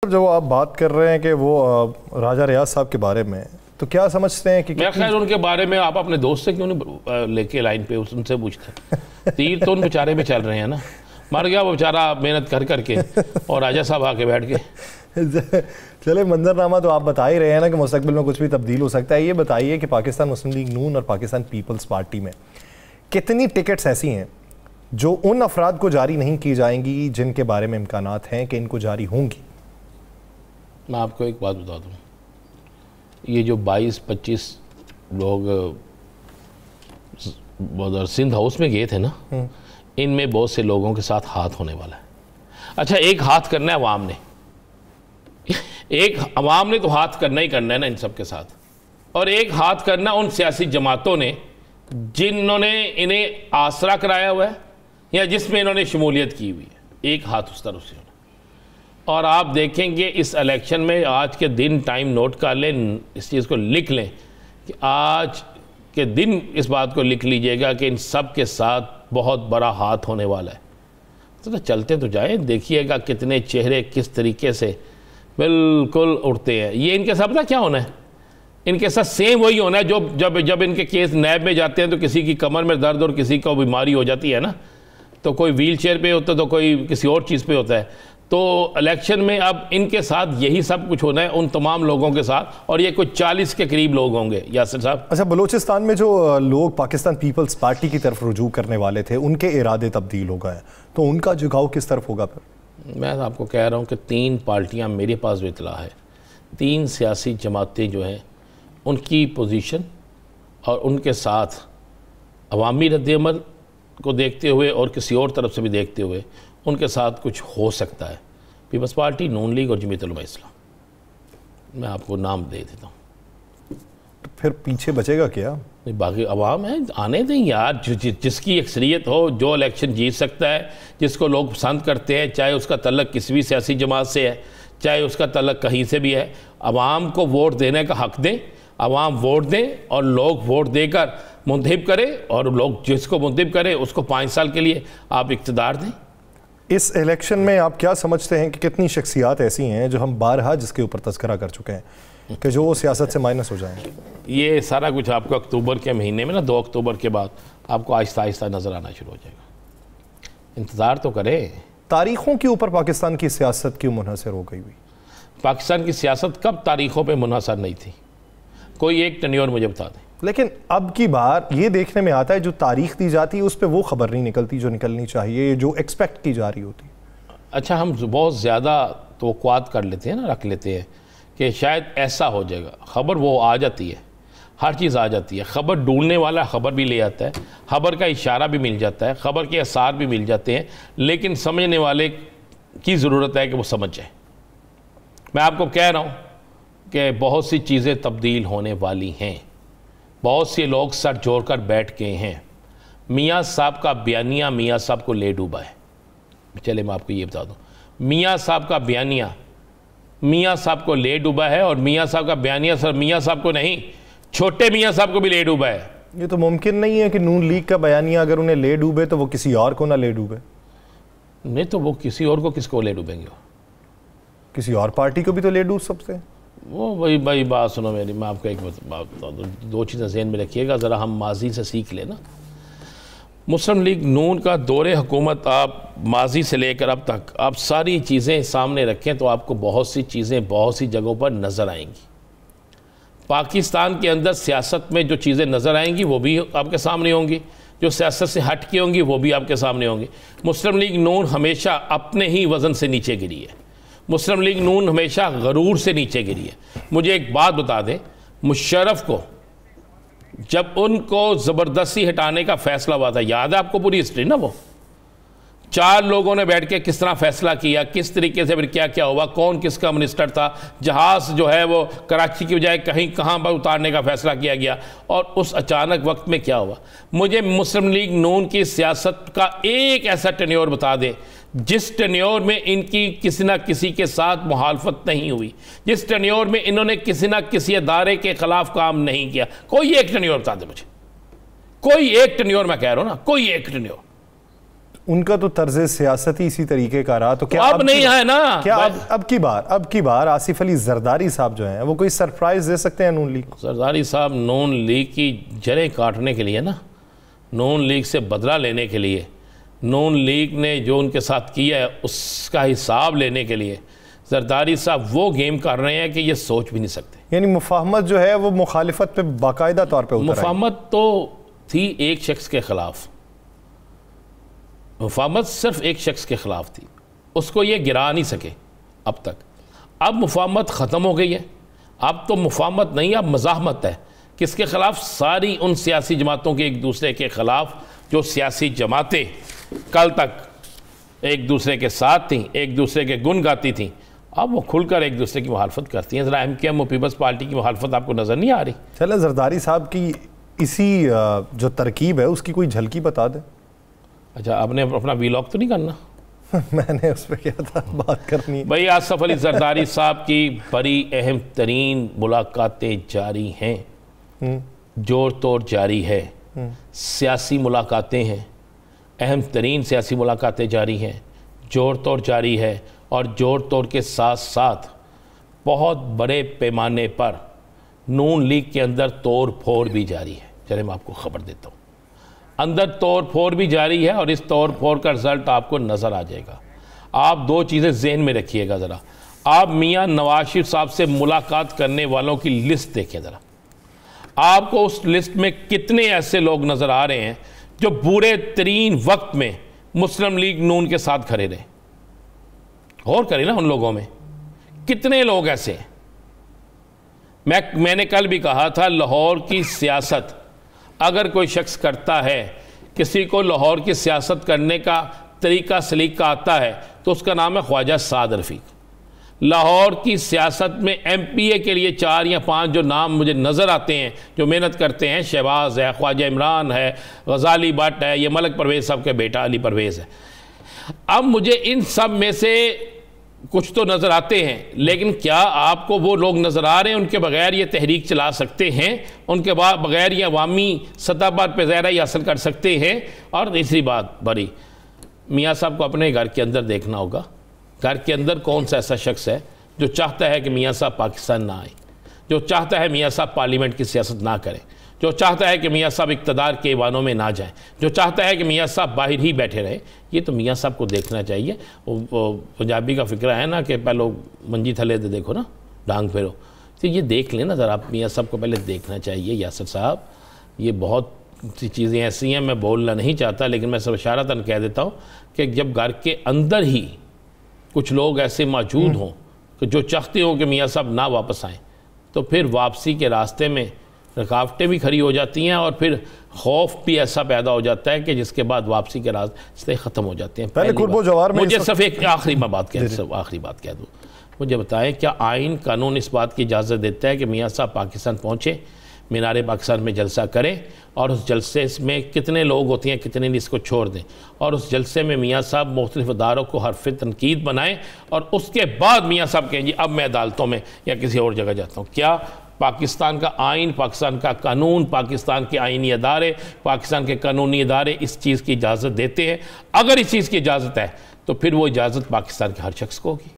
جو آپ بات کر رہے ہیں کہ وہ راجہ ریاض صاحب کے بارے میں، تو کیا سمجھتے ہیں کہ میں خیر ان کے بارے میں آپ اپنے دوست سے کیوں نہیں لے کے لائن پہ ان سے پوچھتے؟ تیر تو ان بیچارے میں چل رہے ہیں نا، مر گیا وہ بیچارہ محنت کر کے اور راجہ صاحب آ کے بیٹھ کے چلے منظرنامہ تو آپ بتا ہی رہے ہیں نا کہ مستقبل میں کچھ بھی تبدیل ہو سکتا ہے۔ یہ بتائیے کہ پاکستان مسلم لیگ نون اور پاکستان پیپلز پارٹی میں کتنی ٹکٹس ایسی ہیں جو ان افراد کو جاری نہیں کی جائیں گی جن کے بارے میں امکانات ہیں کہ ان کو جاری ہوں گی؟ میں آپ کو ایک بات بتا دوں، یہ جو 22-25 لوگ سندھ ہاؤس میں گئے تھے نا، ان میں بہت سے لوگوں کے ساتھ ہاتھ ہونے والا ہے۔ اچھا، ایک ہاتھ کرنا ہے عوام نے، ایک عوام نے تو ہاتھ کرنا ہی کرنا ہے نا ان سب کے ساتھ، اور ایک ہاتھ کرنا ان سیاسی جماعتوں نے جنہوں نے انہیں آسرا کرایا ہوا ہے یا جس میں انہوں نے شمولیت کی ہوئی ہے، ایک ہاتھ اس طرف سے ہونا۔ اور آپ دیکھیں گے اس الیکشن میں آج کے دن ٹائم نوٹ کر لیں، اس چیز کو لکھ لیں کہ آج کے دن اس بات کو لکھ لیجئے گا کہ ان سب کے ساتھ بہت بڑا ہاتھ ہونے والا ہے۔ تو چلتے تو جائیں، دیکھیے گا کتنے چہرے کس طریقے سے بالکل اڑتے ہیں۔ یہ ان کے ساتھ پتہ کیا ہونا ہے؟ ان کے ساتھ سیم وہی ہونا ہے جو جب ان کے کیس نیب میں جاتے ہیں تو کسی کی کمر میں درد اور کسی کو بیماری ہو جاتی ہے نا، تو کوئی ویل چیئر پہ ہوتا ہے تو کوئی کسی اور چیز پہ ہوتا ہے۔ تو الیکشن میں اب ان کے ساتھ یہی سب کچھ ہونا ہے ان تمام لوگوں کے ساتھ، اور یہ کچھ 40 کے قریب لوگ ہوں گے۔ یاسر صاحب، اچھا، بلوچستان میں جو لوگ پاکستان پیپلز پارٹی کی طرف رجوع کرنے والے تھے ان کے ارادے تبدیل ہو گئے، تو ان کا جھکاؤ کس طرف ہوگا پھر؟ میں آپ کو کہہ رہا ہوں کہ 3 پارٹیاں میرے پاس جو اطلاع ہے، 3 سیاسی جماعتیں جو ہیں ان کی پوزیشن اور ان کے ساتھ عوامی رد عمل کو دیکھتے ہوئے اور کسی اور طرف سے بھی دیکھتے ہوئے ان کے ساتھ کچھ ہو سکتا ہے۔ پیپلز پارٹی، نون لیگ اور جمعیت علماء اسلام، میں آپ کو نام دے دیتا ہوں۔ تو پھر پیچھے بچے گا کیا؟ باقی عوام ہے، آنے دیں یار، جس کی اکثریت ہو، جو الیکشن جیت سکتا ہے، جس کو لوگ پسند کرتے ہیں، چاہے اس کا تعلق کسی بھی سیاسی جماعت سے ہے، چاہے اس کا تعلق کہیں سے بھی ہے، عوام کو ووٹ دینے کا حق دیں، عوام ووٹ دیں اور لوگ ووٹ دے کر منتخب کرے، اور لوگ جس کو منتخب کرے اس کو 5 سال کے لیے آپ اقتدار دیں۔ اس الیکشن میں آپ کیا سمجھتے ہیں کہ کتنی شخصیات ایسی ہیں جو ہم بارہا جس کے اوپر تذکرہ کر چکے ہیں کہ جو سیاست سے مائنس ہو جائیں؟ یہ سارا کچھ آپ کو اکتوبر کے مہینے میں نا 2 اکتوبر کے بعد آپ کو آہستہ آہستہ نظر آنا شروع ہو جائے گا، انتظار تو کریں۔ تاریخوں کے اوپر پاکستان کی سیاست کیوں منحصر ہو گئی ہوئی؟ پاکستان کی سیاست کب تاریخوں پہ منحصر نہیں تھی؟ کوئی ایک ٹینیور مجھے بتا دیں۔ لیکن اب کی بار یہ دیکھنے میں آتا ہے جو تاریخ دی جاتی ہے اس پہ وہ خبر نہیں نکلتی جو نکلنی چاہیے، جو ایکسپیکٹ کی جا رہی ہوتی۔ اچھا، ہم بہت زیادہ توقعات کر لیتے ہیں نا، رکھ لیتے ہیں کہ شاید ایسا ہو جائے گا، خبر وہ آ جاتی ہے، ہر چیز آ جاتی ہے، خبر ڈھونڈنے والا خبر بھی لے آتا ہے، خبر کا اشارہ بھی مل جاتا ہے، خبر کے آثار بھی مل جاتے ہیں، لیکن سمجھنے والے کی ضرورت ہے کہ وہ سمجھ جائے۔ میں آپ کو کہہ رہا ہوں کہ بہت سی چیزیں تبدیل ہونے والی ہیں، بہت سے لوگ سر جوڑ کر بیٹھ گئے ہیں۔ میاں صاحب کا بیانیہ میاں صاحب کو لے ڈوبا ہے۔ چلے میں آپ کو یہ بتا دوں، میاں صاحب کا بیانیہ میاں صاحب کو لے ڈوبا ہے، اور میاں صاحب کا بیانیہ صرف میاں صاحب کو نہیں، چھوٹے میاں صاحب کو بھی لے ڈوبا ہے۔ یہ تو ممکن نہیں ہے کہ نون لیگ کا بیانیہ اگر انہیں لے ڈوبے تو وہ کسی اور کو نہ لے ڈوبے۔ نہیں تو وہ کسی اور کو کس کو لے ڈوبیں گے؟ کسی اور پارٹی کو بھی تو لے ڈوب سکتے ہیں۔ وہ بھائی بات سنو میری، میں آپ کو ایک بات بتا دوں، 2 چیزیں ذہن میں رکھیے گا، ذرا ہم ماضی سے سیکھ لیں نا۔ مسلم لیگ نون کا دور حکومت آپ ماضی سے لے کر اب تک آپ ساری چیزیں سامنے رکھیں تو آپ کو بہت سی چیزیں بہت سی جگہوں پر نظر آئیں گی۔ پاکستان کے اندر سیاست میں جو چیزیں نظر آئیں گی وہ بھی آپ کے سامنے ہوں گی، جو سیاست سے ہٹ کے ہوں گی وہ بھی آپ کے سامنے ہوں گی۔ مسلم لیگ نون ہمیشہ اپنے ہی وزن سے نیچے گری ہے، مسلم لیگ نون ہمیشہ غرور سے نیچے گری ہے۔ مجھے ایک بات بتا دیں، مشرف کو جب ان کو زبردستی ہٹانے کا فیصلہ ہوا تھا، یاد ہے آپ کو پوری ہسٹری نا، وہ 4 لوگوں نے بیٹھ کے کس طرح فیصلہ کیا، کس طریقے سے پھر کیا کیا ہوا، کون کس کا منسٹر تھا، جہاز جو ہے وہ کراچی کی بجائے کہیں کہاں پر اتارنے کا فیصلہ کیا گیا، اور اس اچانک وقت میں کیا ہوا۔ مجھے مسلم لیگ نون کی سیاست کا ایک ایسا ٹینیور بتا دیں جس ٹینیور میں ان کی کسی نہ کسی کے ساتھ مخالفت نہیں ہوئی، جس ٹینیور میں انہوں نے کسی نہ کسی ادارے کے خلاف کام نہیں کیا۔ کوئی ایک ٹینیور بتا دیں مجھے، کوئی ایک ٹینیور، میں کہہ رہا ہوں نا، کوئی ایک ٹینیور۔ ان کا تو طرز سیاستی اسی طریقے کا رہا، تو کیا اب نہیں ہے نا، کیا اب کی بار آصف علی زرداری صاحب جو ہیں وہ کوئی سرپرائز دے سکتے ہیں نون لیگ کو؟ زرداری صاحب نون لیگ کی جڑیں کاٹنے کے لیے نا، نون لیگ سے بدلہ لینے کے لیے، نون لیگ نے جو ان کے ساتھ کیا ہے اس کا حساب لینے کے لیے زرداری صاحب وہ گیم کر رہے ہیں کہ یہ سوچ بھی نہیں سکتے. یعنی مفاہمت جو ہے وہ مخالفت پہ باقاعدہ طور پہ اتر آئی. مفاہمت تو تھی ایک شخص کے خلاف، مفاہمت صرف ایک شخص کے خلاف تھی، اس کو یہ گرا نہیں سکے اب تک. اب مفاہمت ختم ہو گئی ہے، اب تو مفاہمت نہیں، اب مزاحمت ہے. کس کے خلاف؟ ساری ان سیاسی جماعتوں کے ایک دوسرے کے خلاف جو سیاسی جماعتیں کل تک ایک دوسرے کے ساتھ تھیں، ایک دوسرے کے گن گاتی تھیں، اب وہ کھل کر ایک دوسرے کی مخالفت کرتی ہیں. ذرا ایم کیو ایم اور پیپلز پارٹی کی مخالفت آپ کو نظر نہیں آ رہی؟ چلیں زرداری صاحب کی اسی جو ترکیب ہے اس کی کوئی جھلکی بتا دیں. اچھا، آپ نے اپنا ویلاگ تو نہیں کرنا؟ میں نے اس پہ کیا تھا بات کرنی. بھائی آصف علی زرداری صاحب کی بڑی اہم ترین ملاقاتیں جاری ہیں، جوڑ توڑ جاری ہے، سیاسی ملاقاتیں ہیں، اہم ترین سیاسی ملاقاتیں جاری ہیں، جوڑ توڑ جاری ہے، اور جوڑ توڑ کے ساتھ ساتھ بہت بڑے پیمانے پر نون لیگ کے اندر توڑ پھوڑ بھی جاری ہے. چلے میں آپ کو خبر دیتا ہوں، اندر توڑ پھوڑ بھی جاری ہے، اور اس توڑ پھوڑ کا رزلٹ آپ کو نظر آ جائے گا. آپ دو چیزیں ذہن میں رکھیے گا. ذرا آپ میاں نواز شریف صاحب سے ملاقات کرنے والوں کی لسٹ دیکھیں. ذرا آپ کو اس لسٹ میں کتنے ایسے لوگ نظر آ رہے ہیں جو برے ترین وقت میں مسلم لیگ نون کے ساتھ کھڑے رہے. غور کریں نا ان لوگوں میں کتنے لوگ ایسے ہیں. میں نے کل بھی کہا تھا، لاہور کی سیاست اگر کوئی شخص کرتا ہے، کسی کو لاہور کی سیاست کرنے کا طریقہ سلیقہ آتا ہے، تو اس کا نام ہے خواجہ سعد رفیق. لاہور کی سیاست میں ایم پی اے کے لیے 4 یا 5 جو نام مجھے نظر آتے ہیں جو محنت کرتے ہیں، شہباز ہے، خواجہ عمران ہے، غزالی بٹ ہے، یہ ملک پرویز صاحب کے بیٹا علی پرویز ہے. اب مجھے ان سب میں سے کچھ تو نظر آتے ہیں، لیکن کیا آپ کو وہ لوگ نظر آ رہے ہیں ان کے بغیر یہ تحریک چلا سکتے ہیں؟ ان کے بغیر یہ عوامی سطح پر پیزیرائی حاصل کر سکتے ہیں؟ اور تیسری بات بڑی، میاں صاحب کو اپنے گھر کے اندر دیکھنا ہوگا. گھر کے اندر کون سا ایسا شخص ہے جو چاہتا ہے کہ میاں صاحب پاکستان نہ آئیں، جو چاہتا ہے میاں صاحب پارلیمنٹ کی سیاست نہ کریں، جو چاہتا ہے کہ میاں صاحب اقتدار کے ایوانوں میں نہ جائیں، جو چاہتا ہے کہ میاں صاحب باہر ہی بیٹھے رہیں؟ یہ تو میاں صاحب کو دیکھنا چاہیے. پنجابی کا فکرہ ہے نا کہ پہلو منجی تھلے دے دیکھو نا ڈانگ پھیرو، تو یہ دیکھ لیں نا ذرا. آپ میاں صاحب کو پہلے دیکھنا چاہیے. یاسر صاحب، یہ بہت سی چیزیں ایسی ہیں، میں بولنا نہیں چاہتا، لیکن میں سب اشارتاً کہہ دیتا ہوں کہ جب گھر کے اندر ہی کچھ لوگ ایسے موجود ہوں کہ جو چاہتے ہوں کہ میاں صاحب نہ واپس آئیں، تو پھر واپسی کے راستے میں رکاوٹیں بھی کھڑی ہو جاتی ہیں، اور پھر خوف بھی ایسا پیدا ہو جاتا ہے کہ جس کے بعد واپسی کے راستے ختم ہو جاتے ہیں. مجھے صرف ایک آخری بات کہہ دوں. مجھے بتائیں، کیا آئین قانون اس بات کی اجازت دیتا ہے کہ میاں صاحب پاکستان پہنچے، مینار پاکستان میں جلسہ کریں، اور اس جلسے میں کتنے لوگ ہوتے ہیں کتنے نہیں اس کو چھوڑ دیں، اور اس جلسے میں میاں صاحب مختلف اداروں کو حرف تنقید بنائیں، اور اس کے بعد میاں صاحب کہیں جی اب میں عدالتوں میں یا کسی اور جگہ جاتا ہوں؟ کیا پاکستان کا آئین، پاکستان کا قانون، پاکستان کے آئینی ادارے، پاکستان کے قانونی ادارے اس چیز کی اجازت دیتے ہیں؟ اگر اس چیز کی اجازت ہے تو پھر وہ اجازت پاکستان کے ہر شخص کو ہوگی.